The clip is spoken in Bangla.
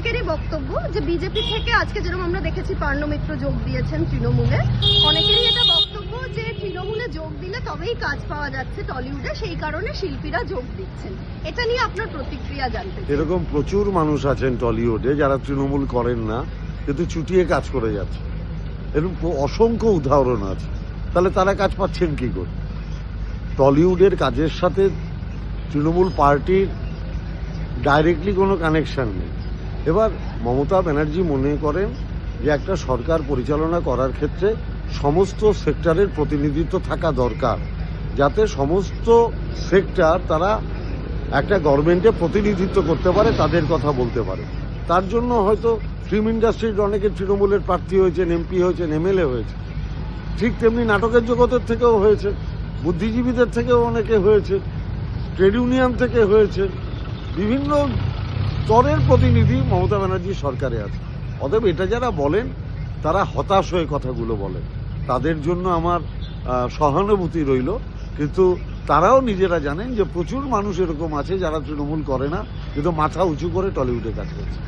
অনেকেরই বক্তব্য যে বিজেপি থেকে আজকে যেরকম আমরা দেখেছি পার্ন মিত্র যোগ দিয়েছেন তৃণমূলে, অনেকেরই এটা বক্তব্য যে তৃণমূলে যোগ দিলে তবেই কাজ পাওয়া যাচ্ছে টলিউডে, সেই কারণে শিল্পীরা যোগ দিচ্ছেন। এটা নিয়ে আপনার প্রতিক্রিয়া জানতে চাই। এরকম প্রচুর মানুষ আছেন টলিউডে যারা তৃণমূল করেন না কিন্তু চুটিয়ে কাজ করে যাচ্ছে, এরকম অসংখ্য উদাহরণ আছে। তাহলে তারা কাজ পাচ্ছেন কি করে? টলিউডের কাজের সাথে তৃণমূল পার্টির ডাইরেক্টলি কোনো কানেকশন নেই। এবার মমতা ব্যানার্জি মনে করেন যে একটা সরকার পরিচালনা করার ক্ষেত্রে সমস্ত সেক্টরের প্রতিনিধিত্ব থাকা দরকার, যাতে সমস্ত সেক্টর তারা একটা গভর্নমেন্টে প্রতিনিধিত্ব করতে পারে, তাদের কথা বলতে পারে। তার জন্য হয়তো ফিল্ম ইন্ডাস্ট্রির অনেকে তৃণমূলের প্রার্থী হয়েছেন, এমপি হয়েছেন, এমএলএ হয়েছে। ঠিক তেমনি নাটকের জগতের থেকেও হয়েছে, বুদ্ধিজীবীদের থেকেও অনেকে হয়েছে, ট্রেড ইউনিয়ন থেকে হয়েছে। বিভিন্ন স্তরের প্রতিনিধি মমতা ব্যানার্জি সরকারে আছে। অতএব এটা যারা বলেন তারা হতাশ হয়ে কথাগুলো বলেন, তাদের জন্য আমার সহানুভূতি রইল। কিন্তু তারাও নিজেরা জানেন যে প্রচুর মানুষ এরকম আছে যারা তৃণমূল করে না কিন্তু মাথা উঁচু করে টলিউডে কাজ করছে।